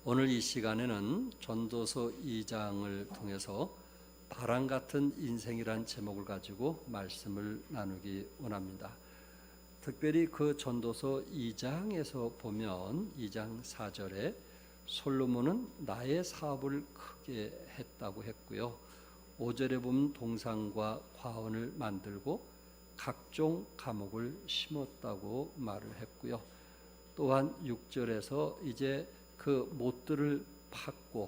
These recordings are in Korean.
오늘 이 시간에는 전도서 2장을 통해서 바람 같은 인생이란 제목을 가지고 말씀을 나누기 원합니다. 특별히 그 전도서 2장에서 보면 2장 4절에 솔로몬은 나의 사업을 크게 했다고 했고요. 5절에 보면 동산과 과원을 만들고 각종 과목을 심었다고 말을 했고요. 또한 6절에서 이제 그 못들을 팠고,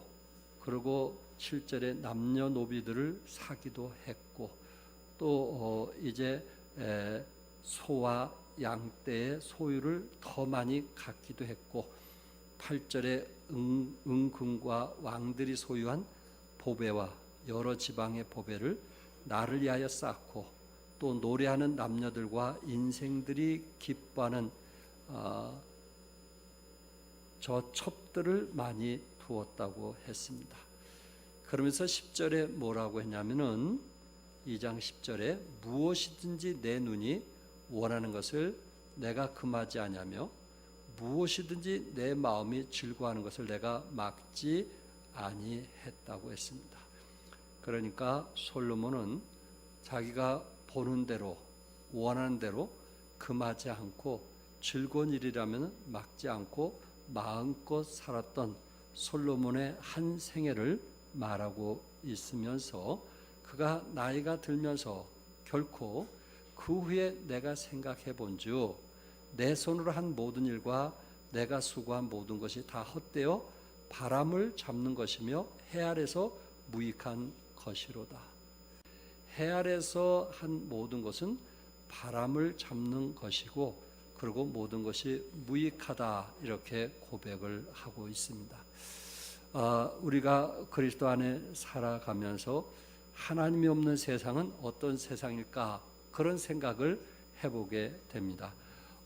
그리고 7절에 남녀노비들을 사기도 했고, 또 이제 소와 양떼의 소유를 더 많이 갖기도 했고, 8절에 은금과 왕들이 소유한 보배와 여러 지방의 보배를 나를 위하여 쌓고, 또 노래하는 남녀들과 인생들이 기뻐하는 저 첩들을 많이 두었다고 했습니다. 그러면서 10절에 뭐라고 했냐면은 2장 10절에 무엇이든지 내 눈이 원하는 것을 내가 금하지 아니하며 무엇이든지 내 마음이 즐거워하는 것을 내가 막지 아니했다고 했습니다. 그러니까 솔로몬은 자기가 보는 대로 원하는 대로 금하지 않고 즐거운 일이라면 막지 않고 마음껏 살았던 솔로몬의 한 생애를 말하고 있으면서, 그가 나이가 들면서 결코 그 후에 내가 생각해 본즉 내 손으로 한 모든 일과 내가 수고한 모든 것이 다 헛되어 바람을 잡는 것이며 해 아래서 무익한 것이로다. 해 아래서 한 모든 것은 바람을 잡는 것이고, 그리고 모든 것이 무익하다, 이렇게 고백을 하고 있습니다. 우리가 그리스도 안에 살아가면서 하나님이 없는 세상은 어떤 세상일까, 그런 생각을 해보게 됩니다.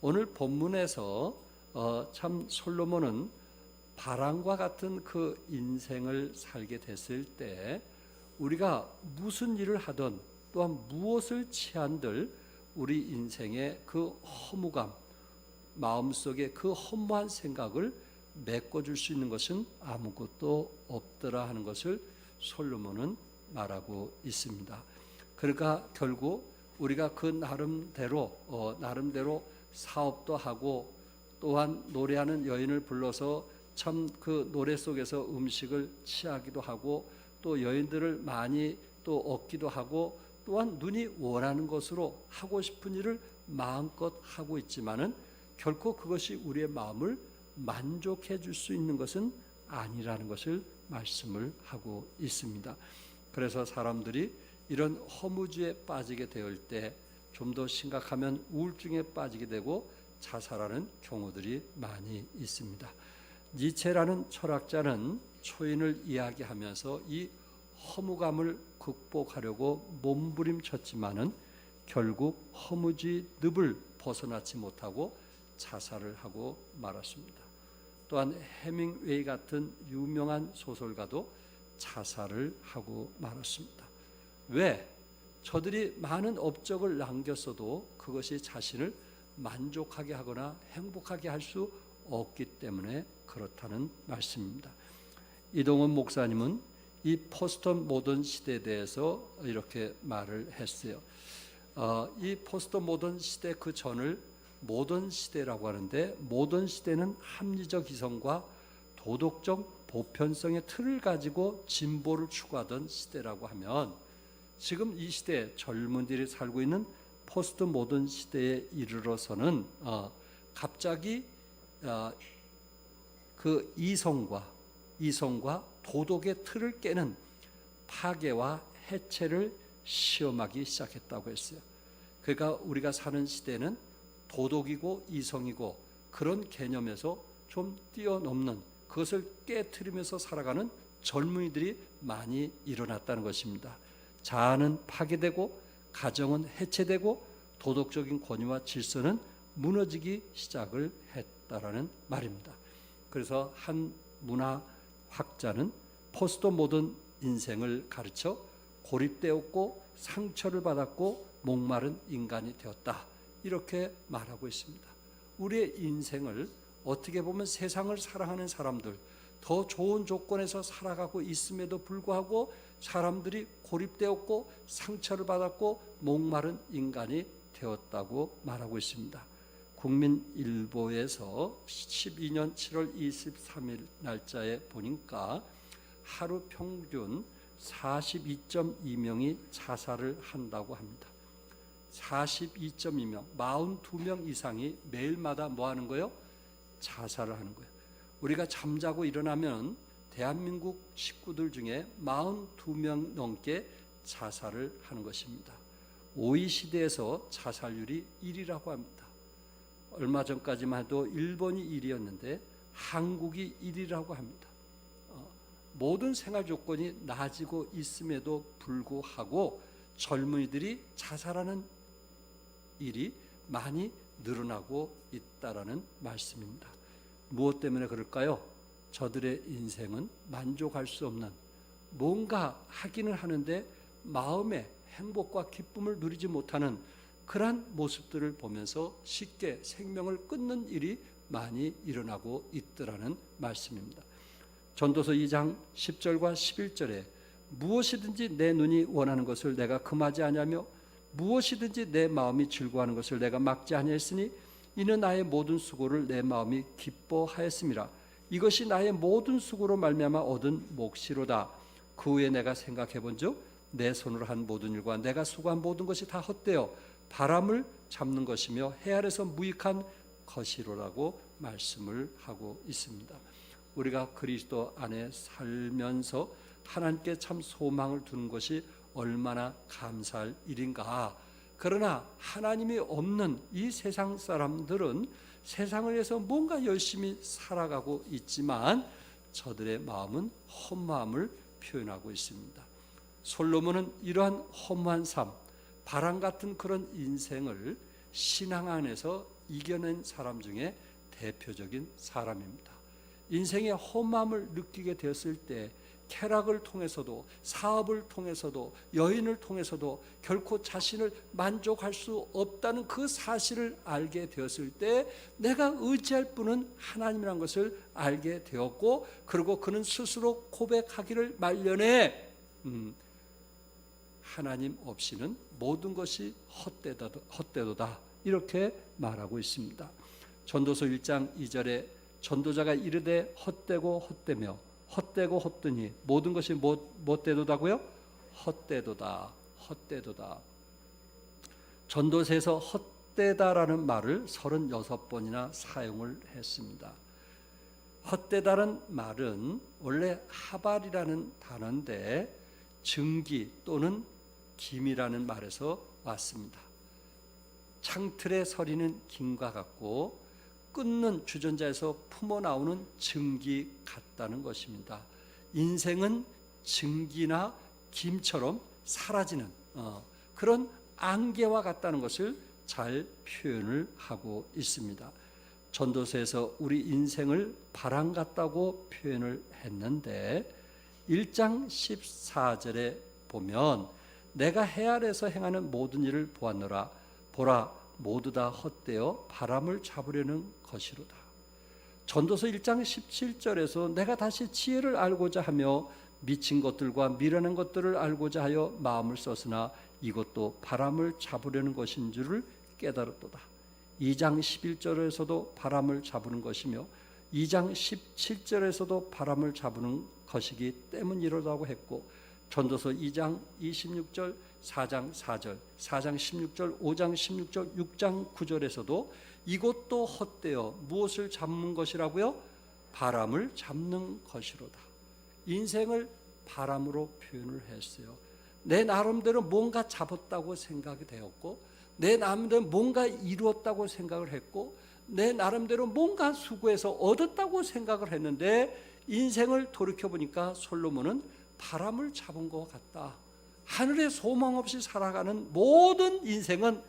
오늘 본문에서 참 솔로몬은 바람과 같은 그 인생을 살게 됐을 때 우리가 무슨 일을 하든 또한 무엇을 취한들 우리 인생의 그 허무감, 마음속에 그 허무한 생각을 메꿔줄 수 있는 것은 아무것도 없더라 하는 것을 솔로몬은 말하고 있습니다. 그러니까 결국 우리가 그 나름대로 사업도 하고, 또한 노래하는 여인을 불러서 참 그 노래 속에서 음식을 취하기도 하고, 또 여인들을 많이 또 얻기도 하고, 또한 눈이 원하는 것으로 하고 싶은 일을 마음껏 하고 있지만은 결코 그것이 우리의 마음을 만족해 줄 수 있는 것은 아니라는 것을 말씀을 하고 있습니다. 그래서 사람들이 이런 허무주의에 빠지게 될 때 좀 더 심각하면 우울증에 빠지게 되고 자살하는 경우들이 많이 있습니다. 니체라는 철학자는 초인을 이야기하면서 이 허무감을 극복하려고 몸부림쳤지만은 결국 허무주의 늪을 벗어나지 못하고 자살을 하고 말았습니다. 또한 해밍웨이 같은 유명한 소설가도 자살을 하고 말았습니다. 왜? 저들이 많은 업적을 남겼어도 그것이 자신을 만족하게 하거나 행복하게 할 수 없기 때문에 그렇다는 말씀입니다. 이동원 목사님은 이 포스트 모던 시대에 대해서 이렇게 말을 했어요. 이 포스트 모던 시대 그 전을 모던 시대라고 하는데, 모던 시대는 합리적 이성과 도덕적 보편성의 틀을 가지고 진보를 추구하던 시대라고 하면, 지금 이 시대 젊은이들이 살고 있는 포스트 모던 시대에 이르러서는 갑자기 그 이성과 도덕의 틀을 깨는 파괴와 해체를 시험하기 시작했다고 했어요. 그러니까 우리가 사는 시대는 도덕이고 이성이고 그런 개념에서 좀 뛰어넘는, 그것을 깨트리면서 살아가는 젊은이들이 많이 일어났다는 것입니다. 자아는 파괴되고 가정은 해체되고 도덕적인 권위와 질서는 무너지기 시작을 했다라는 말입니다. 그래서 한 문화학자는 포스트 모던 인생을 가르쳐 고립되었고 상처를 받았고 목마른 인간이 되었다, 이렇게 말하고 있습니다. 우리의 인생을 어떻게 보면 세상을 사랑하는 사람들, 더 좋은 조건에서 살아가고 있음에도 불구하고 사람들이 고립되었고 상처를 받았고 목마른 인간이 되었다고 말하고 있습니다. 국민일보에서 12년 7월 23일 날짜에 보니까 하루 평균 42.2명이 자살을 한다고 합니다. 42.2명, 42명 이상이 매일마다 뭐 하는 거예요? 자살을 하는 거예요. 우리가 잠자고 일어나면 대한민국 식구들 중에 42명 넘게 자살을 하는 것입니다. OECD에서 자살률이 1위라고 합니다. 얼마 전까지만 해도 일본이 1위였는데 한국이 1위라고 합니다. 모든 생활 조건이 나아지고 있음에도 불구하고 젊은이들이 자살하는 일이 많이 늘어나고 있다라는 말씀입니다. 무엇 때문에 그럴까요? 저들의 인생은 만족할 수 없는, 뭔가 하기는 하는데 마음의 행복과 기쁨을 누리지 못하는 그러한 모습들을 보면서 쉽게 생명을 끊는 일이 많이 일어나고 있더라는 말씀입니다. 전도서 2장 10절과 11절에 무엇이든지 내 눈이 원하는 것을 내가 금하지 아니하며 무엇이든지 내 마음이 즐거워하는 것을 내가 막지 아니하였으니 이는 나의 모든 수고를 내 마음이 기뻐하였음이라. 이것이 나의 모든 수고로 말미암아 얻은 몫이로다. 그 후에 내가 생각해 본즉 내 손으로 한 모든 일과 내가 수고한 모든 것이 다 헛되어 바람을 잡는 것이며 해 아래서 무익한 것이로라고 말씀을 하고 있습니다. 우리가 그리스도 안에 살면서 하나님께 참 소망을 두는 것이 얼마나 감사할 일인가. 그러나 하나님이 없는 이 세상 사람들은 세상을 위해서 뭔가 열심히 살아가고 있지만 저들의 마음은 허무함을 표현하고 있습니다. 솔로몬은 이러한 허무한 삶, 바람 같은 그런 인생을 신앙 안에서 이겨낸 사람 중에 대표적인 사람입니다. 인생의 허무함을 느끼게 되었을 때 쾌락을 통해서도 사업을 통해서도 여인을 통해서도 결코 자신을 만족할 수 없다는 그 사실을 알게 되었을 때 내가 의지할 분은 하나님이라는 것을 알게 되었고, 그리고 그는 스스로 고백하기를 마련해 하나님 없이는 모든 것이 헛되도다 이렇게 말하고 있습니다. 전도서 1장 2절에 전도자가 이르되 헛되고 헛되며 헛되고 헛되니 모든 것이 못되도다고요? 헛되도다. 헛되도다. 전도서에서 헛되다라는 말을 36번이나 사용을 했습니다. 헛되다는 말은 원래 하발이라는 단어인데 증기 또는 김이라는 말에서 왔습니다. 창틀에 서리는 김과 같고 끊는 주전자에서 품어나오는 증기 같다는 것입니다. 인생은 증기나 김처럼 사라지는 그런 안개와 같다는 것을 잘 표현을 하고 있습니다. 전도서에서 우리 인생을 바람 같다고 표현을 했는데 1장 14절에 보면 내가 해 아래에서 행하는 모든 일을 보았노라. 보라, 모두 다 헛되어 바람을 잡으려는 것이로다. 전도서 1장 17절에서 내가 다시 지혜를 알고자 하며 미친 것들과 미련한 것들을 알고자 하여 마음을 썼으나 이것도 바람을 잡으려는 것인 줄을 깨달았도다. 2장 11절에서도 바람을 잡으는 것이며 2장 17절에서도 바람을 잡으는 것이기 때문이라고 했고, 전도서 2장 26절, 4장 4절, 4장 16절, 5장 16절, 6장 9절에서도 이것도 헛되어 무엇을 잡는 것이라고요? 바람을 잡는 것이로다. 인생을 바람으로 표현을 했어요. 내 나름대로 뭔가 잡았다고 생각이 되었고, 내 나름대로 뭔가 이루었다고 생각을 했고, 내 나름대로 뭔가 수고해서 얻었다고 생각을 했는데 인생을 돌이켜보니까 솔로몬은 바람을 잡은 것 같다. 하늘에 소망 없이 살아가는 모든 인생은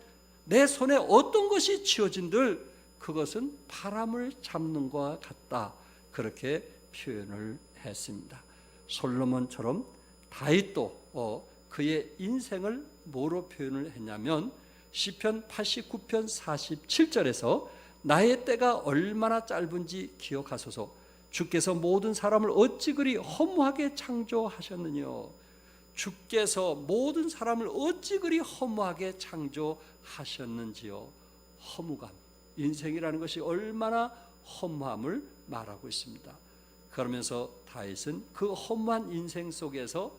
내 손에 어떤 것이 쥐어진들 그것은 바람을 잡는 것 같다. 그렇게 표현을 했습니다. 솔로몬처럼 다윗도 그의 인생을 뭐로 표현을 했냐면 시편 89편 47절에서 나의 때가 얼마나 짧은지 기억하소서. 주께서 모든 사람을 어찌 그리 허무하게 창조하셨느냐. 주께서 모든 사람을 어찌 그리 허무하게 창조하셨는지요. 허무감, 인생이라는 것이 얼마나 허무함을 말하고 있습니다. 그러면서 다윗은 그 허무한 인생 속에서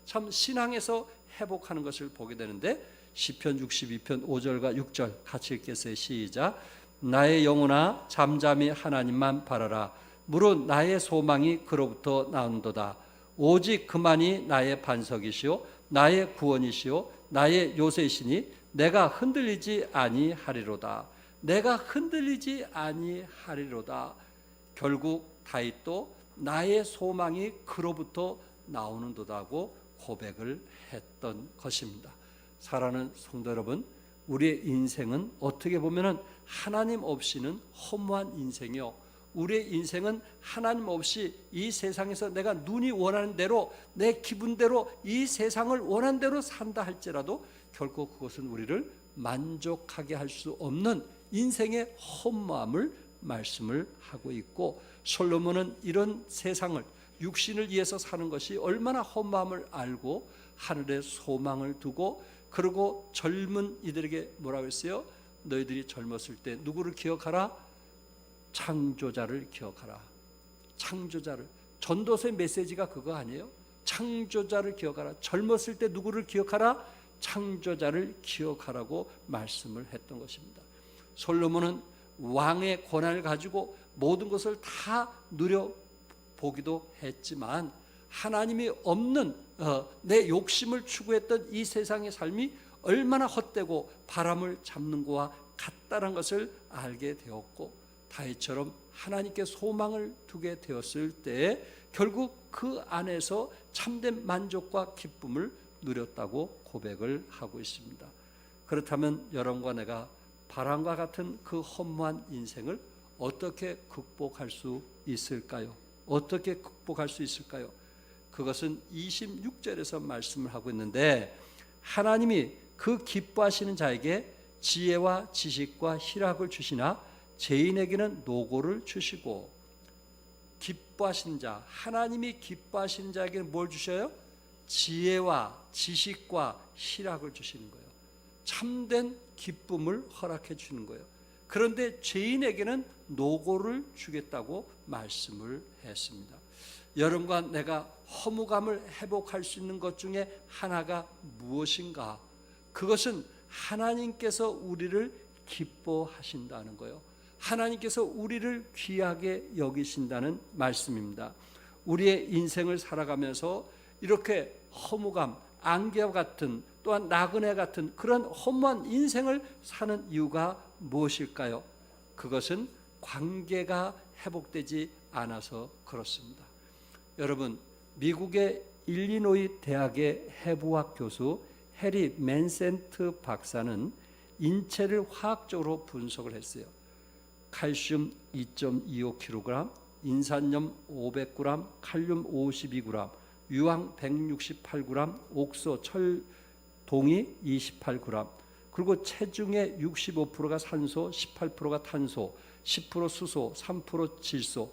참 신앙에서 회복하는 것을 보게 되는데, 시편 62편 5절과 6절 같이 읽겠어요. 시작. 나의 영혼아 잠잠히 하나님만 바라라. 무릇 나의 소망이 그로부터 나온도다. 오직 그만이 나의 반석이시오 나의 구원이시오 나의 요새시니 내가 흔들리지 아니하리로다. 내가 흔들리지 아니하리로다. 결국 다윗도 나의 소망이 그로부터 나오는도다고 고백을 했던 것입니다. 사랑하는 성도 여러분, 우리의 인생은 어떻게 보면 하나님 없이는 허무한 인생이요, 우리의 인생은 하나님 없이 이 세상에서 내가 눈이 원하는 대로 내 기분대로 이 세상을 원하는 대로 산다 할지라도 결코 그것은 우리를 만족하게 할 수 없는 인생의 허무함을 말씀을 하고 있고, 솔로몬은 이런 세상을 육신을 위해서 사는 것이 얼마나 허무함을 알고 하늘에 소망을 두고, 그리고 젊은 이들에게 뭐라고 했어요? 너희들이 젊었을 때 누구를 기억하라? 창조자를 기억하라. 창조자를. 전도서의 메시지가 그거 아니에요? 창조자를 기억하라. 젊었을 때 누구를 기억하라? 창조자를 기억하라고 말씀을 했던 것입니다. 솔로몬은 왕의 권한을 가지고 모든 것을 다 누려보기도 했지만 하나님이 없는 내 욕심을 추구했던 이 세상의 삶이 얼마나 헛되고 바람을 잡는 것과 같다는 것을 알게 되었고, 다윗처럼 하나님께 소망을 두게 되었을 때 결국 그 안에서 참된 만족과 기쁨을 누렸다고 고백을 하고 있습니다. 그렇다면 여러분과 내가 바람과 같은 그 허무한 인생을 어떻게 극복할 수 있을까요? 어떻게 극복할 수 있을까요? 그것은 26절에서 말씀을 하고 있는데, 하나님이 그 기뻐하시는 자에게 지혜와 지식과 희락을 주시나 죄인에게는 노고를 주시고. 기뻐하시는 자, 하나님이 기뻐하시는 자에게는 뭘 주셔요? 지혜와 지식과 희락을 주시는 거예요. 참된 기쁨을 허락해 주는 거예요. 그런데 죄인에게는 노고를 주겠다고 말씀을 했습니다. 여러분과 내가 허무감을 회복할 수 있는 것 중에 하나가 무엇인가? 그것은 하나님께서 우리를 기뻐하신다는 거예요. 하나님께서 우리를 귀하게 여기신다는 말씀입니다. 우리의 인생을 살아가면서 이렇게 허무감, 안개와 같은, 또한 나그네 같은 그런 허무한 인생을 사는 이유가 무엇일까요? 그것은 관계가 회복되지 않아서 그렇습니다. 여러분, 미국의 일리노이 대학의 해부학 교수 해리 맨센트 박사는 인체를 화학적으로 분석을 했어요. 칼슘 2.25kg, 인산염 500g, 칼륨 52g, 유황 168g, 옥소, 철, 동이 28g, 그리고 체중의 65%가 산소, 18%가 탄소, 10% 수소, 3% 질소.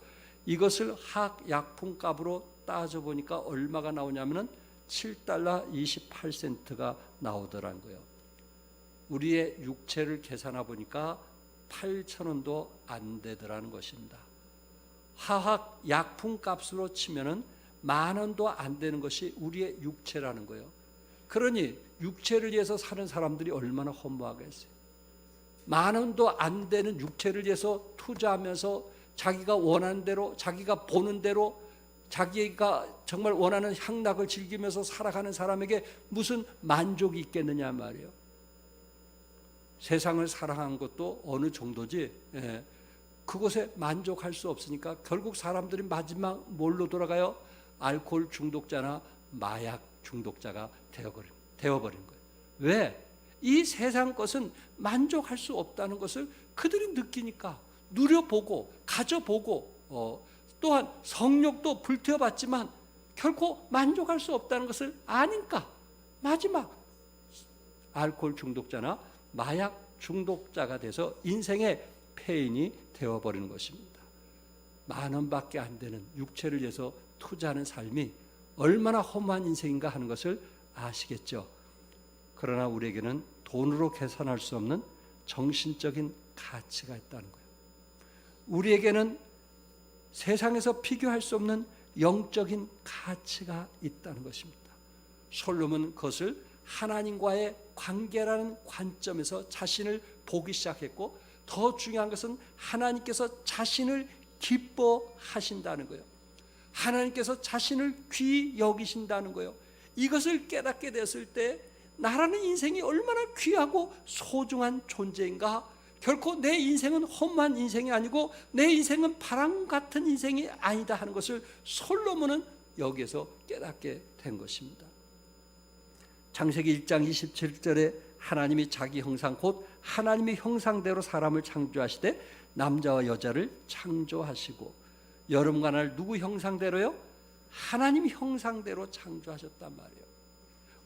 이것을 화학 약품값으로 따져보니까 얼마가 나오냐면 $7 28센트가 나오더라는 거예요. 우리의 육체를 계산해 보니까 8,000원도 안 되더라는 것입니다. 화학 약품 값으로 치면은 10,000원도 안 되는 것이 우리의 육체라는 거예요. 그러니 육체를 위해서 사는 사람들이 얼마나 허무하겠어요. 10,000원도 안 되는 육체를 위해서 투자하면서 자기가 원하는 대로, 자기가 보는 대로, 자기가 정말 원하는 향락을 즐기면서 살아가는 사람에게 무슨 만족이 있겠느냐 말이에요. 세상을 사랑하는 것도 어느 정도지, 그것에 만족할 수 없으니까 결국 사람들이 마지막 뭘로 돌아가요? 알코올 중독자나 마약 중독자가 되어버린 거예요. 왜? 이 세상 것은 만족할 수 없다는 것을 그들이 느끼니까, 누려보고 가져보고 또한 성욕도 불태워봤지만 결코 만족할 수 없다는 것을 아니까 마지막 알코올 중독자나 마약 중독자가 돼서 인생의 폐인이 되어버리는 것입니다. 10,000원밖에 안 되는 육체를 위해서 투자하는 삶이 얼마나 허무한 인생인가 하는 것을 아시겠죠. 그러나 우리에게는 돈으로 계산할 수 없는 정신적인 가치가 있다는 거예요. 우리에게는 세상에서 비교할 수 없는 영적인 가치가 있다는 것입니다. 솔로몬은 그것을 하나님과의 관계라는 관점에서 자신을 보기 시작했고, 더 중요한 것은 하나님께서 자신을 기뻐하신다는 거예요. 하나님께서 자신을 귀히 여기신다는 거예요. 이것을 깨닫게 됐을 때 나라는 인생이 얼마나 귀하고 소중한 존재인가. 결코 내 인생은 험한 인생이 아니고 내 인생은 바람 같은 인생이 아니다 하는 것을 솔로몬은 여기에서 깨닫게 된 것입니다. 창세기 1장 27절에 하나님이 자기 형상 곧 하나님의 형상대로 사람을 창조하시되 남자와 여자를 창조하시고, 여름과 날 누구 형상대로요? 하나님 형상대로 창조하셨단 말이에요.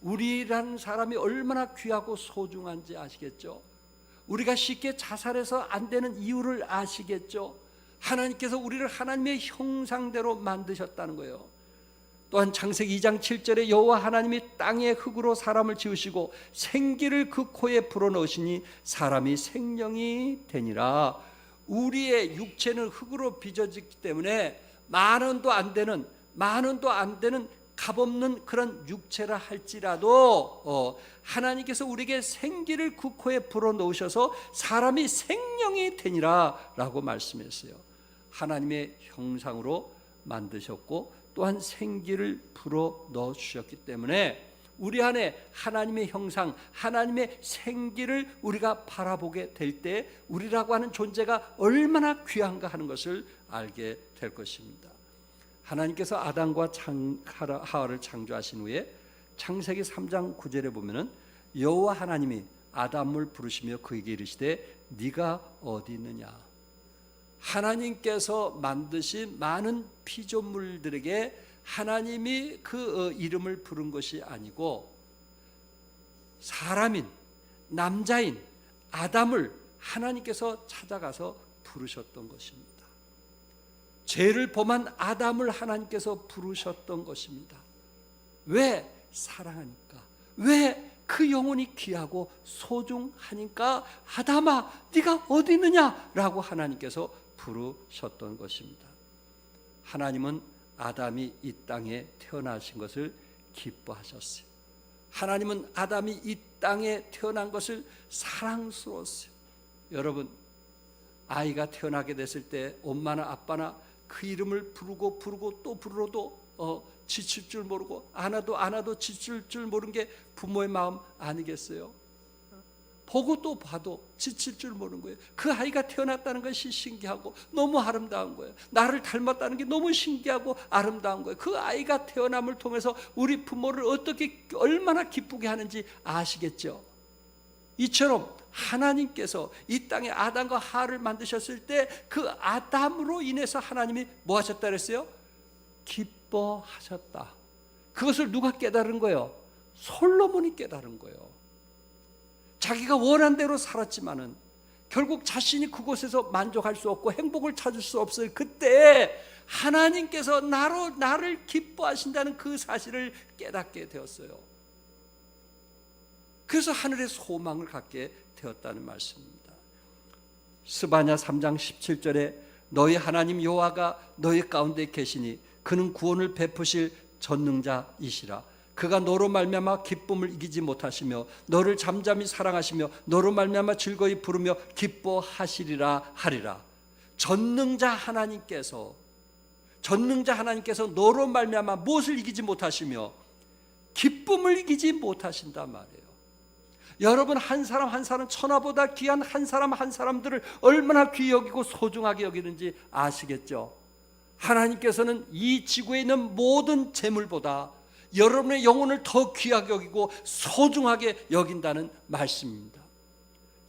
우리라는 사람이 얼마나 귀하고 소중한지 아시겠죠? 우리가 쉽게 자살해서 안 되는 이유를 아시겠죠? 하나님께서 우리를 하나님의 형상대로 만드셨다는 거예요. 또한 창세기 2장 7절에 여호와 하나님이 땅의 흙으로 사람을 지으시고 생기를 그 코에 불어넣으시니 사람이 생명이 되니라. 우리의 육체는 흙으로 빚어졌기 때문에 만 원도 안 되는 값없는 그런 육체라 할지라도 하나님께서 우리에게 생기를 그 코에 불어넣으셔서 사람이 생명이 되니라 라고 말씀했어요. 하나님의 형상으로 만드셨고 또한 생기를 불어넣어 주셨기 때문에 우리 안에 하나님의 형상, 하나님의 생기를 우리가 바라보게 될 때 우리라고 하는 존재가 얼마나 귀한가 하는 것을 알게 될 것입니다. 하나님께서 아담과 하와를 창조하신 후에 창세기 3장 9절에 보면은 여호와 하나님이 아담을 부르시며 그에게 이르시되 네가 어디 있느냐. 하나님께서 만드신 많은 피조물들에게 하나님이 그 이름을 부른 것이 아니고 사람인 남자인 아담을 하나님께서 찾아가서 부르셨던 것입니다. 죄를 범한 아담을 하나님께서 부르셨던 것입니다. 왜? 사랑하니까. 왜? 그 영혼이 귀하고 소중하니까 아담아 네가 어디 있느냐 라고 하나님께서 부르셨던 것입니다. 하나님은 아담이 이 땅에 태어나신 것을 기뻐하셨어요. 하나님은 아담이 이 땅에 태어난 것을 사랑스러웠어요. 여러분, 아이가 태어나게 됐을 때 엄마나 아빠나 그 이름을 부르고 또 부르러도 지칠 줄 모르고 안아도 지칠 줄 모르는 게 부모의 마음 아니겠어요? 보고 또 봐도 지칠 줄 모르는 거예요. 그 아이가 태어났다는 것이 신기하고 너무 아름다운 거예요. 나를 닮았다는 게 너무 신기하고 아름다운 거예요. 그 아이가 태어남을 통해서 우리 부모를 얼마나 기쁘게 하는지 아시겠죠? 이처럼 하나님께서 이 땅에 아담과 하와를 만드셨을 때 그 아담으로 인해서 하나님이 뭐 하셨다 그랬어요? 기뻐하셨다. 그것을 누가 깨달은 거예요? 솔로몬이 깨달은 거예요. 자기가 원한 대로 살았지만은 결국 자신이 그곳에서 만족할 수 없고 행복을 찾을 수 없어요. 그때 하나님께서 나를 기뻐하신다는 그 사실을 깨닫게 되었어요. 그래서 하늘의 소망을 갖게 되었다는 말씀입니다. 스바냐 3장 17절에 너희 하나님 여호와가 너희 가운데 계시니 그는 구원을 베푸실 전능자이시라. 그가 너로 말미암아 기쁨을 이기지 못하시며 너를 잠잠히 사랑하시며 너로 말미암아 즐거이 부르며 기뻐하시리라 하리라. 전능자 하나님께서 너로 말미암아 무엇을 이기지 못하시며 기쁨을 이기지 못하신단 말이에요. 여러분, 한 사람 한 사람, 천하보다 귀한 한 사람들을 얼마나 귀히 여기고 소중하게 여기는지 아시겠죠? 하나님께서는 이 지구에 있는 모든 재물보다 여러분의 영혼을 더 귀하게 여기고 소중하게 여긴다는 말씀입니다.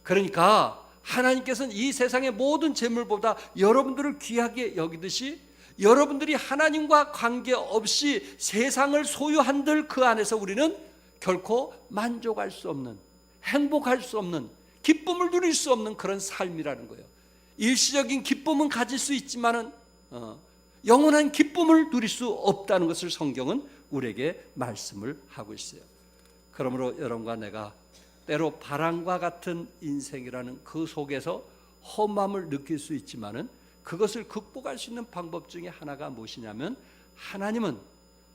그러니까 하나님께서는 이 세상의 모든 재물보다 여러분들을 귀하게 여기듯이 여러분들이 하나님과 관계없이 세상을 소유한들 그 안에서 우리는 결코 만족할 수 없는, 행복할 수 없는, 기쁨을 누릴 수 없는 그런 삶이라는 거예요. 일시적인 기쁨은 가질 수 있지만은 영원한 기쁨을 누릴 수 없다는 것을 성경은 우리에게 말씀을 하고 있어요. 그러므로 여러분과 내가 때로 바람과 같은 인생이라는 그 속에서 험함을 느낄 수 있지만은 그것을 극복할 수 있는 방법 중에 하나가 무엇이냐면 하나님은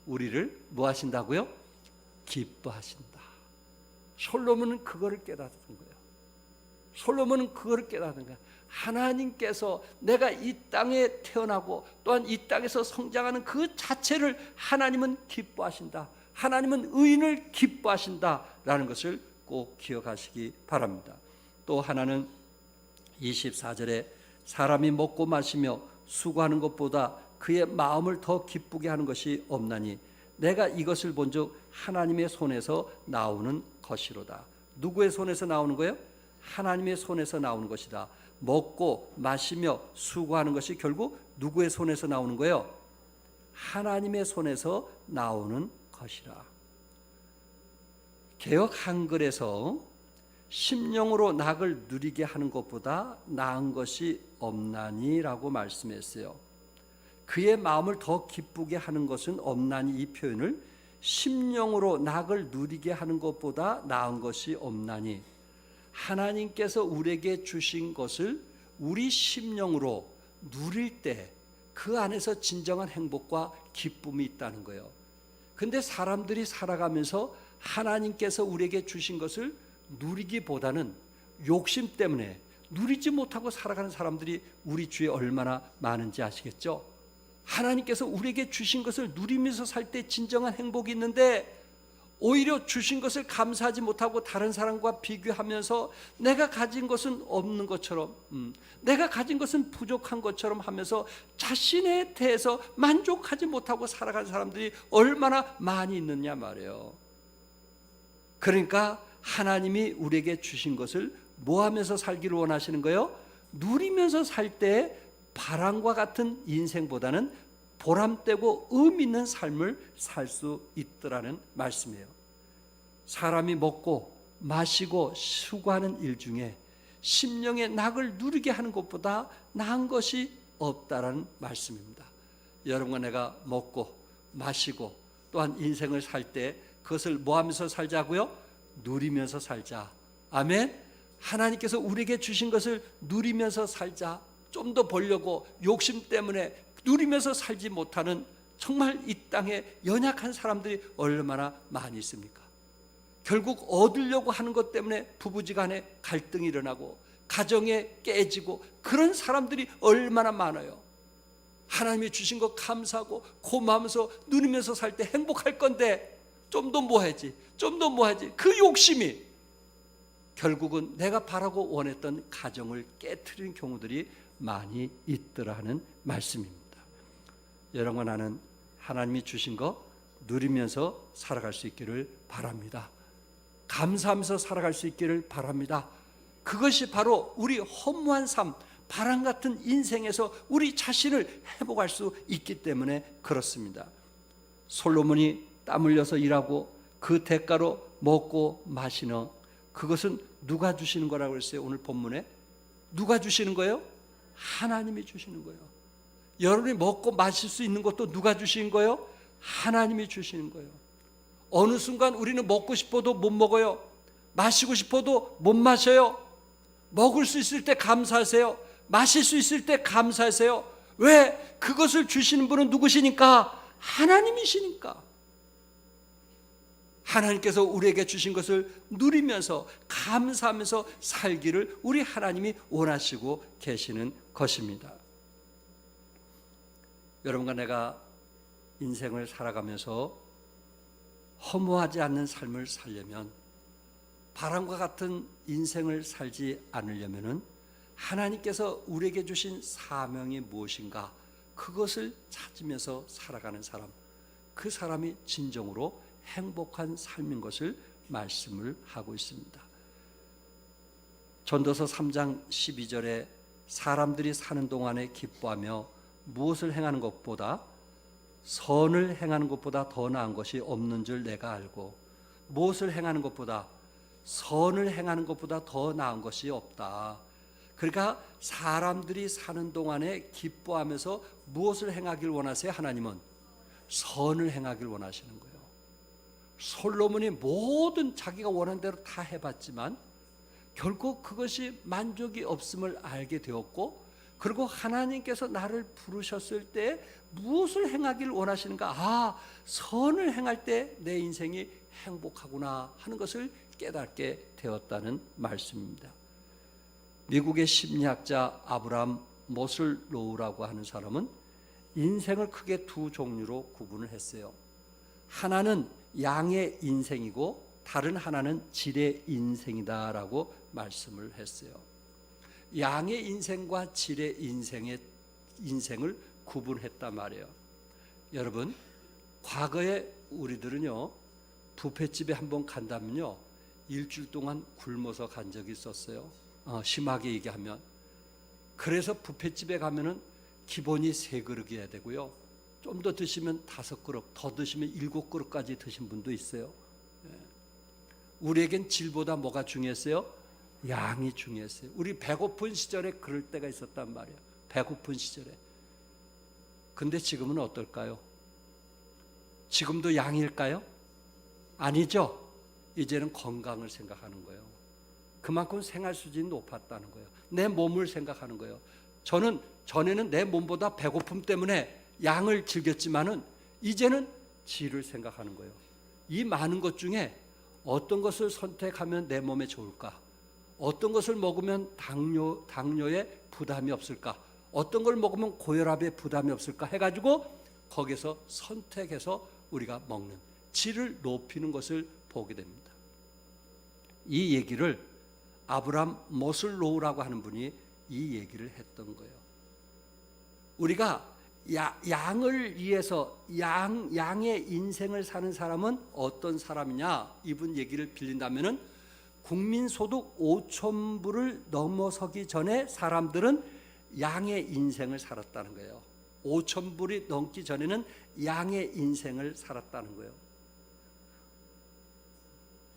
우리를 뭐 하신다고요? 기뻐하신다. 솔로몬은 그거를 깨닫은 거예요. 솔로몬은 그거를 깨닫은 거야. 하나님께서 내가 이 땅에 태어나고 또한 이 땅에서 성장하는 그 자체를 하나님은 기뻐하신다. 하나님은 의인을 기뻐하신다라는 것을 꼭 기억하시기 바랍니다. 또 하나는 24절에 사람이 먹고 마시며 수고하는 것보다 그의 마음을 더 기쁘게 하는 것이 없나니 내가 이것을 본즉 하나님의 손에서 나오는 것이로다. 누구의 손에서 나오는 거예요? 하나님의 손에서 나오는 것이다. 먹고 마시며 수고하는 것이 결국 누구의 손에서 나오는 거예요? 하나님의 손에서 나오는 것이라. 개역 한글에서 심령으로 낙을 누리게 하는 것보다 나은 것이 없나니라고 말씀했어요. 그의 마음을 더 기쁘게 하는 것은 없나니, 이 표현을 심령으로 낙을 누리게 하는 것보다 나은 것이 없나니, 하나님께서 우리에게 주신 것을 우리 심령으로 누릴 때 그 안에서 진정한 행복과 기쁨이 있다는 거예요. 근데 사람들이 살아가면서 하나님께서 우리에게 주신 것을 누리기보다는 욕심 때문에 누리지 못하고 살아가는 사람들이 우리 주위에 얼마나 많은지 아시겠죠? 하나님께서 우리에게 주신 것을 누리면서 살 때 진정한 행복이 있는데 오히려 주신 것을 감사하지 못하고 다른 사람과 비교하면서 내가 가진 것은 없는 것처럼, 내가 가진 것은 부족한 것처럼 하면서 자신에 대해서 만족하지 못하고 살아가는 사람들이 얼마나 많이 있느냐 말이에요. 그러니까 하나님이 우리에게 주신 것을 뭐 하면서 살기를 원하시는 거예요? 누리면서 살 때 바람과 같은 인생보다는 보람되고 의미 있는 삶을 살 수 있더라는 말씀이에요. 사람이 먹고 마시고 수고하는 일 중에 심령의 낙을 누리게 하는 것보다 나은 것이 없다라는 말씀입니다. 여러분과 내가 먹고 마시고 또한 인생을 살 때 그것을 뭐 하면서 살자고요? 누리면서 살자. 아멘. 하나님께서 우리에게 주신 것을 누리면서 살자. 좀 더 벌려고 욕심 때문에 누리면서 살지 못하는 정말 이 땅에 연약한 사람들이 얼마나 많이 있습니까? 결국 얻으려고 하는 것 때문에 부부지간에 갈등이 일어나고 가정에 깨지고 그런 사람들이 얼마나 많아요. 하나님이 주신 것 감사하고 고마우면서 누리면서 살 때 행복할 건데 좀 더 뭐 해야지, 좀 더 뭐 해야지, 그 욕심이 결국은 내가 바라고 원했던 가정을 깨트리는 경우들이 많이 있더라 하는 말씀입니다. 여러분과 나는 하나님이 주신 것 누리면서 살아갈 수 있기를 바랍니다. 감사하면서 살아갈 수 있기를 바랍니다. 그것이 바로 우리 허무한 삶, 바람 같은 인생에서 우리 자신을 회복할 수 있기 때문에 그렇습니다. 솔로몬이 땀 흘려서 일하고 그 대가로 먹고 마시는 그것은 누가 주시는 거라고 했어요? 오늘 본문에 누가 주시는 거예요? 하나님이 주시는 거예요. 여러분이 먹고 마실 수 있는 것도 누가 주신 거예요? 하나님이 주시는 거예요. 어느 순간 우리는 먹고 싶어도 못 먹어요. 마시고 싶어도 못 마셔요. 먹을 수 있을 때 감사하세요. 마실 수 있을 때 감사하세요. 왜? 그것을 주시는 분은 누구시니까? 하나님이시니까. 하나님께서 우리에게 주신 것을 누리면서 감사하면서 살기를 우리 하나님이 원하시고 계시는 것입니다. 여러분과 내가 인생을 살아가면서 허무하지 않는 삶을 살려면, 바람과 같은 인생을 살지 않으려면 하나님께서 우리에게 주신 사명이 무엇인가 그것을 찾으면서 살아가는 사람, 그 사람이 진정으로 행복한 삶인 것을 말씀을 하고 있습니다. 전도서 3장 12절에 사람들이 사는 동안에 기뻐하며 무엇을 행하는 것보다 선을 행하는 것보다 더 나은 것이 없는 줄 내가 알고, 무엇을 행하는 것보다 선을 행하는 것보다 더 나은 것이 없다. 그러니까 사람들이 사는 동안에 기뻐하면서 무엇을 행하길 원하세요? 하나님은 선을 행하길 원하시는 거예요. 솔로몬이 모든 자기가 원하는 대로 다 해봤지만 결국 그것이 만족이 없음을 알게 되었고, 그리고 하나님께서 나를 부르셨을 때 무엇을 행하길 원하시는가, 선을 행할 때 내 인생이 행복하구나 하는 것을 깨닫게 되었다는 말씀입니다. 미국의 심리학자 아브라함 모슬로우라고 하는 사람은 인생을 크게 두 종류로 구분을 했어요. 하나는 양의 인생이고 다른 하나는 질의 인생이다라고 말씀을 했어요. 양의 인생과 질의 인생을 구분했단 말이에요. 여러분, 과거에 우리들은요, 뷔페집에 한번 간다면요, 일주일 동안 굶어서 간 적이 있었어요. 심하게 얘기하면. 그래서 뷔페집에 가면은 기본이 3그릇이어야 되고요, 좀 더 드시면 5그릇, 더 드시면 7그릇까지 드신 분도 있어요. 우리에겐 질보다 뭐가 중요했어요? 양이 중요했어요. 우리 배고픈 시절에 그럴 때가 있었단 말이에요. 배고픈 시절에. 근데 지금은 어떨까요? 지금도 양일까요? 아니죠. 이제는 건강을 생각하는 거예요. 그만큼 생활 수준이 높았다는 거예요. 내 몸을 생각하는 거예요. 저는 전에는 내 몸보다 배고픔 때문에 양을 즐겼지만은 이제는 질을 생각하는 거예요. 이 많은 것 중에 어떤 것을 선택하면 내 몸에 좋을까? 어떤 것을 먹으면 당뇨에 부담이 없을까? 어떤 걸 먹으면 고혈압에 부담이 없을까? 해가지고 거기서 선택해서 우리가 먹는, 질을 높이는 것을 보게 됩니다. 이 얘기를 아브라함 모슬로우라고 하는 분이 이 얘기를 했던 거예요. 우리가 양을 위해서 양의 인생을 사는 사람은 어떤 사람이냐, 이분 얘기를 빌린다면은 국민소득 5,000불을 넘어서기 전에 사람들은 양의 인생을 살았다는 거예요. 5,000불이 넘기 전에는 양의 인생을 살았다는 거예요.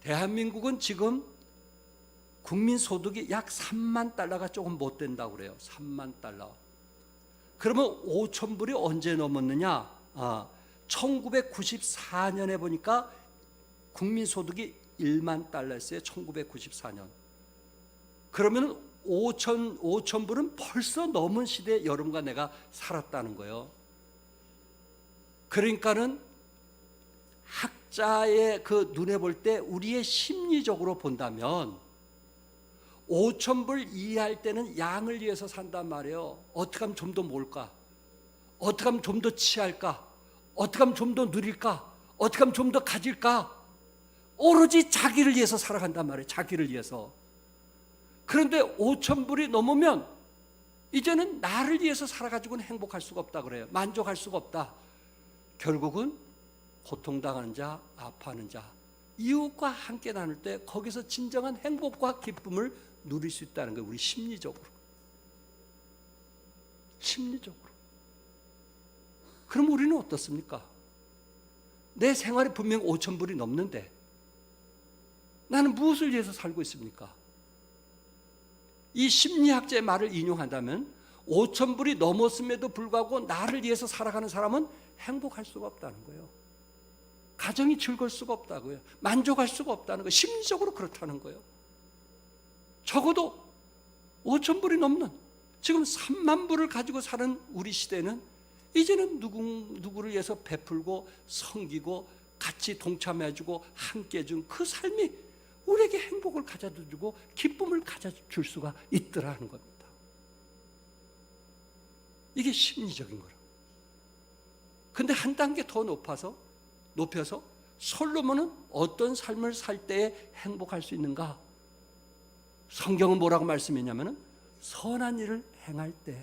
대한민국은 지금 국민소득이 약 3만 달러가 조금 못 된다고 그래요. 3만 달러. 그러면 5,000불이 언제 넘었느냐? 1994년에 보니까 국민소득이 1만 달러였어요. 1994년. 그러면 5,000불은 벌써 넘은 시대에 여러분과 내가 살았다는 거예요. 그러니까는 학자의 그 눈에 볼 때 우리의 심리적으로 본다면 5,000불 이해할 때는 양을 위해서 산단 말이에요. 어떻게 하면 좀 더 모을까? 어떻게 하면 좀 더 취할까? 어떻게 하면 좀 더 누릴까? 어떻게 하면 좀 더 가질까? 오로지 자기를 위해서 살아간단 말이에요. 자기를 위해서. 그런데 5,000불이 넘으면 이제는 나를 위해서 살아가지고는 행복할 수가 없다 그래요. 만족할 수가 없다. 결국은 고통당하는 자, 아파하는 자, 이웃과 함께 나눌 때 거기서 진정한 행복과 기쁨을 누릴 수 있다는 거예요. 우리 심리적으로. 그럼 우리는 어떻습니까? 내 생활이 분명 5,000불이 넘는데 나는 무엇을 위해서 살고 있습니까? 이 심리학자의 말을 인용한다면 5,000불이 넘었음에도 불구하고 나를 위해서 살아가는 사람은 행복할 수가 없다는 거예요. 가정이 즐거울 수가 없다고요. 만족할 수가 없다는 거예요. 심리적으로 그렇다는 거예요. 적어도 5,000불이 넘는, 지금 3만 불을 가지고 사는 우리 시대는 이제는 누구를 위해서 베풀고 섬기고 같이 동참해주고 함께 해준 그 삶이 우리에게 행복을 가져다주고 기쁨을 가져줄 수가 있더라는 겁니다. 이게 심리적인 거라. 근데 한 단계 더 높여서 솔로몬은 어떤 삶을 살 때에 행복할 수 있는가? 성경은 뭐라고 말씀했냐면 선한 일을 행할 때,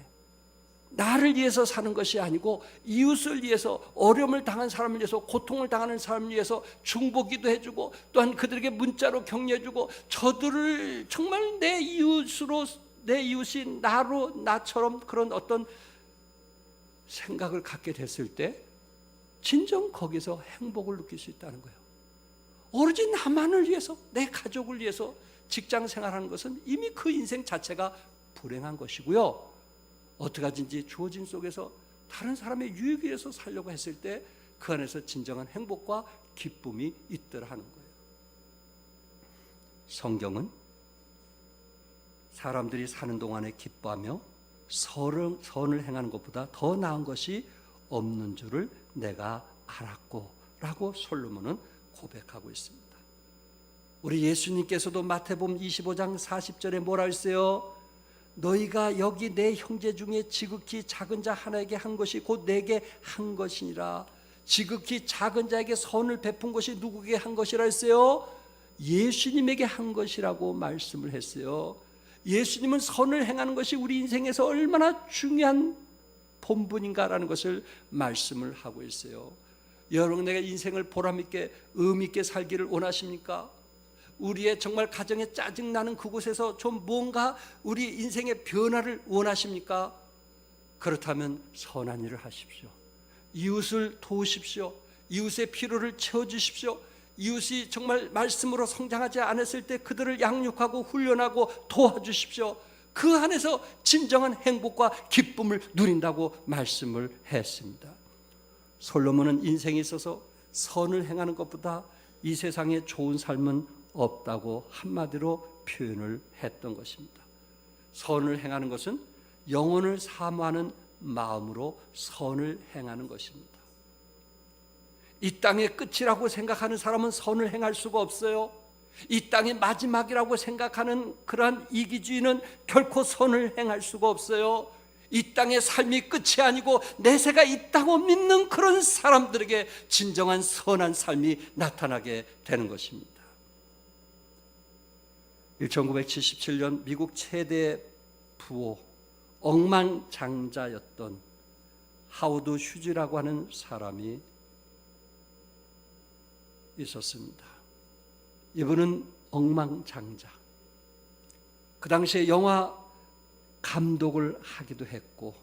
나를 위해서 사는 것이 아니고 이웃을 위해서, 어려움을 당한 사람을 위해서, 고통을 당하는 사람을 위해서 중보기도 해주고, 또한 그들에게 문자로 격려해주고, 저들을 정말 내 이웃으로, 내 이웃이 나처럼 그런 어떤 생각을 갖게 됐을 때 진정 거기서 행복을 느낄 수 있다는 거예요. 오로지 나만을 위해서, 내 가족을 위해서 직장 생활하는 것은 이미 그 인생 자체가 불행한 것이고요. 어떻게 하든지 주어진 속에서 다른 사람의 유익을 위해서 살려고 했을 때 그 안에서 진정한 행복과 기쁨이 있더라 하는 거예요. 성경은 사람들이 사는 동안에 기뻐하며 선을 행하는 것보다 더 나은 것이 없는 줄을 내가 알았고 라고 솔로몬은 고백하고 있습니다. 우리 예수님께서도 마태복음 25장 40절에 뭐라 했어요? 너희가 여기 내 형제 중에 지극히 작은 자 하나에게 한 것이 곧 내게 한 것이니라. 지극히 작은 자에게 선을 베푼 것이 누구에게 한 것이라 했어요? 예수님에게 한 것이라고 말씀을 했어요. 예수님은 선을 행하는 것이 우리 인생에서 얼마나 중요한 본분인가라는 것을 말씀을 하고 있어요. 여러분, 내가 인생을 보람있게 의미있게 살기를 원하십니까? 우리의 정말 가정에 짜증나는 그곳에서 좀 뭔가 우리 인생의 변화를 원하십니까? 그렇다면 선한 일을 하십시오. 이웃을 도우십시오. 이웃의 필요를 채워주십시오. 이웃이 정말 말씀으로 성장하지 않았을 때 그들을 양육하고 훈련하고 도와주십시오. 그 안에서 진정한 행복과 기쁨을 누린다고 말씀을 했습니다. 솔로몬은 인생에 있어서 선을 행하는 것보다 이 세상에 좋은 삶은 없다고 한마디로 표현을 했던 것입니다. 선을 행하는 것은 영혼을 사모하는 마음으로 선을 행하는 것입니다. 이 땅의 끝이라고 생각하는 사람은 선을 행할 수가 없어요. 이 땅의 마지막이라고 생각하는 그러한 이기주의는 결코 선을 행할 수가 없어요. 이 땅의 삶이 끝이 아니고 내세가 있다고 믿는 그런 사람들에게 진정한 선한 삶이 나타나게 되는 것입니다. 1977년 미국 최대 부호 억만장자였던 하워드 휴지라고 하는 사람이 있었습니다. 이분은 억만장자, 그 당시에 영화 감독을 하기도 했고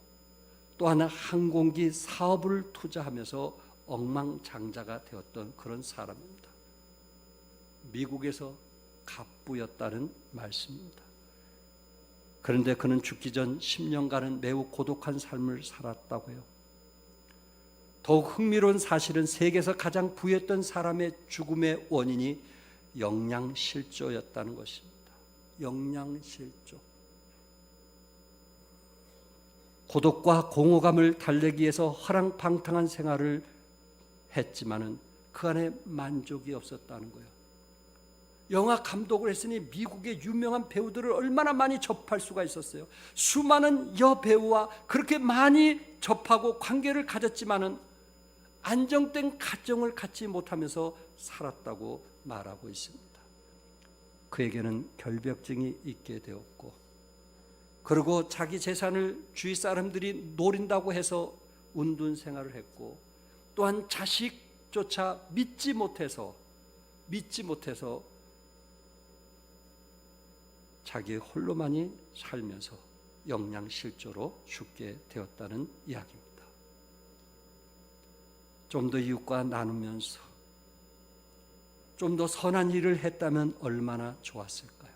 또 하나 항공기 사업을 투자하면서 억만장자가 되었던 그런 사람입니다. 미국에서 갑부였다는 말씀입니다. 그런데 그는 죽기 전 10년간은 매우 고독한 삶을 살았다고 해요. 더욱 흥미로운 사실은 세계에서 가장 부유했던 사람의 죽음의 원인이 영양실조였다는 것입니다. 영양실조. 고독과 공허감을 달래기 위해서 허랑방탕한 생활을 했지만은 그 안에 만족이 없었다는 거예요. 영화 감독을 했으니 미국의 유명한 배우들을 얼마나 많이 접할 수가 있었어요. 수많은 여배우와 그렇게 많이 접하고 관계를 가졌지만은 안정된 가정을 갖지 못하면서 살았다고 말하고 있습니다. 그에게는 결벽증이 있게 되었고, 그리고 자기 재산을 주위 사람들이 노린다고 해서 운둔 생활을 했고, 또한 자식조차 믿지 못해서 자기 홀로만이 살면서 영양실조로 죽게 되었다는 이야기입니다. 좀 더 이웃과 나누면서 좀 더 선한 일을 했다면 얼마나 좋았을까요?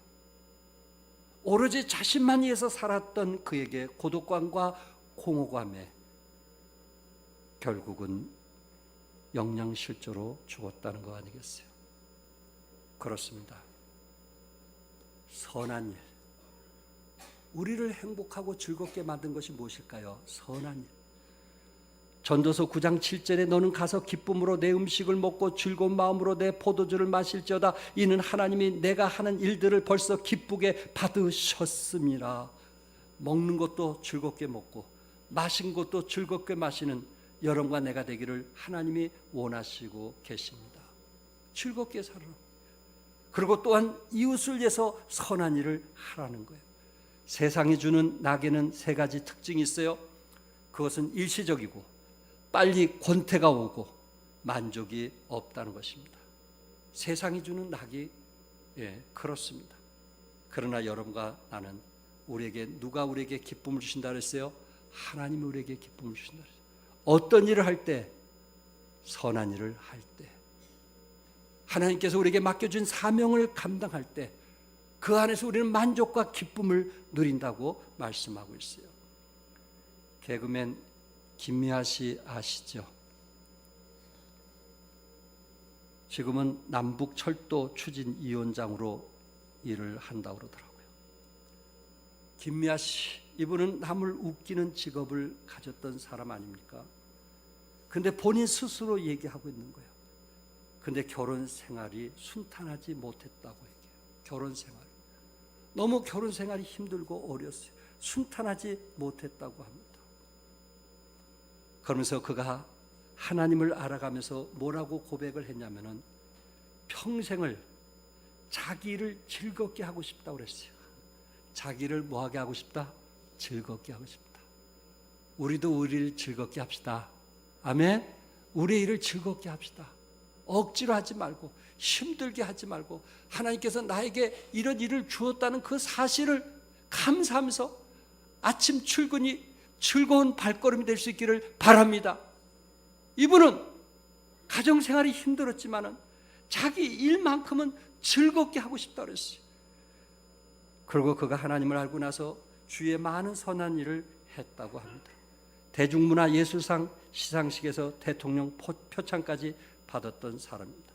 오로지 자신만 위해서 살았던 그에게 고독감과 공허감에 결국은 영양실조로 죽었다는 거 아니겠어요? 그렇습니다. 선한 일, 우리를 행복하고 즐겁게 만든 것이 무엇일까요? 선한 일. 전도서 9장 7절에 너는 가서 기쁨으로 내 음식을 먹고 즐거운 마음으로 내 포도주를 마실지어다. 이는 하나님이 내가 하는 일들을 벌써 기쁘게 받으셨음이라. 먹는 것도 즐겁게 먹고 마신 것도 즐겁게 마시는 여러분과 내가 되기를 하나님이 원하시고 계십니다. 즐겁게 살아라. 그리고 또한 이웃을 위해서 선한 일을 하라는 거예요. 세상이 주는 낙에는 세 가지 특징이 있어요. 그것은 일시적이고 빨리 권태가 오고 만족이 없다는 것입니다. 세상이 주는 낙이 그렇습니다. 그러나 여러분과 나는 누가 우리에게 기쁨을 주신다 그랬어요? 하나님이 우리에게 기쁨을 주신다 그랬어요. 어떤 일을 할 때? 선한 일을 할 때, 하나님께서 우리에게 맡겨준 사명을 감당할 때 그 안에서 우리는 만족과 기쁨을 누린다고 말씀하고 있어요. 개그맨 김미아 씨 아시죠? 지금은 남북철도 추진위원장으로 일을 한다고 그러더라고요. 김미아 씨, 이분은 남을 웃기는 직업을 가졌던 사람 아닙니까? 근데 본인 스스로 얘기하고 있는 거예요. 근데 결혼 생활이 순탄하지 못했다고 얘기해요. 결혼 생활. 너무 결혼 생활이 힘들고 어려웠어요. 순탄하지 못했다고 합니다. 그러면서 그가 하나님을 알아가면서 뭐라고 고백을 했냐면은 평생을 자기를 즐겁게 하고 싶다고 그랬어요. 자기를 뭐하게 하고 싶다? 즐겁게 하고 싶다. 우리도 우리를 즐겁게 합시다. 아멘. 우리의 일을 즐겁게 합시다. 억지로 하지 말고 힘들게 하지 말고 하나님께서 나에게 이런 일을 주었다는 그 사실을 감사하면서 아침 출근이 즐거운 발걸음이 될 수 있기를 바랍니다. 이분은 가정생활이 힘들었지만은 자기 일만큼은 즐겁게 하고 싶다고 그랬어요. 그리고 그가 하나님을 알고 나서 주위에 많은 선한 일을 했다고 합니다. 대중문화예술상 시상식에서 대통령 표창까지 받았던 사람입니다.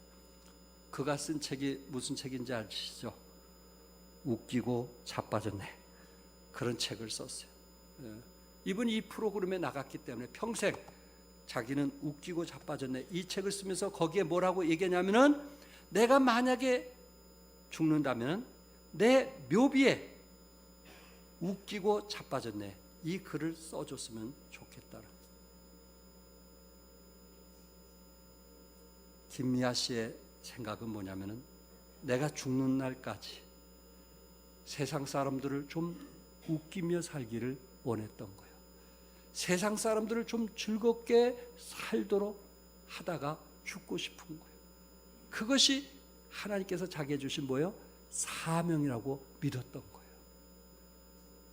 그가 쓴 책이 무슨 책인지 아시죠? 웃기고 자빠졌네. 그런 책을 썼어요. 이분이 이 프로그램에 나갔기 때문에 평생 자기는 웃기고 자빠졌네. 이 책을 쓰면서 거기에 뭐라고 얘기하냐면은 내가 만약에 죽는다면 내 묘비에 웃기고 자빠졌네. 이 글을 써줬으면 좋겠다. 김미아 씨의 생각은 뭐냐면은 내가 죽는 날까지 세상 사람들을 좀 웃기며 살기를 원했던 거예요. 세상 사람들을 좀 즐겁게 살도록 하다가 죽고 싶은 거예요. 그것이 하나님께서 자기에 주신 뭐예요? 사명이라고 믿었던 거예요.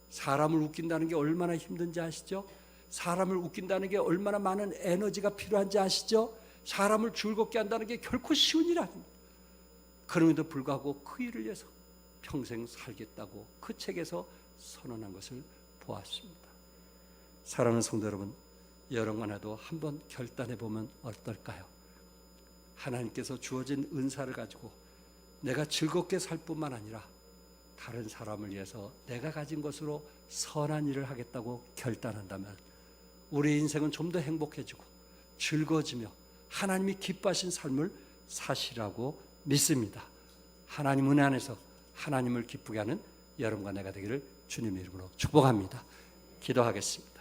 사람을 웃긴다는 게 얼마나 힘든지 아시죠? 사람을 웃긴다는 게 얼마나 많은 에너지가 필요한지 아시죠? 사람을 즐겁게 한다는 게 결코 쉬운 일 아닙니다. 그럼에도 불구하고 그 일을 위해서 평생 살겠다고 그 책에서 선언한 것을 보았습니다. 사랑하는 성도 여러분, 여러분과도 한번 결단해 보면 어떨까요? 하나님께서 주어진 은사를 가지고 내가 즐겁게 살 뿐만 아니라 다른 사람을 위해서 내가 가진 것으로 선한 일을 하겠다고 결단한다면 우리 인생은 좀 더 행복해지고 즐거워지며 하나님이 기뻐하신 삶을 사시라고 믿습니다. 하나님 은혜 안에서 하나님을 기쁘게 하는 여러분과 내가 되기를 주님의 이름으로 축복합니다. 기도하겠습니다.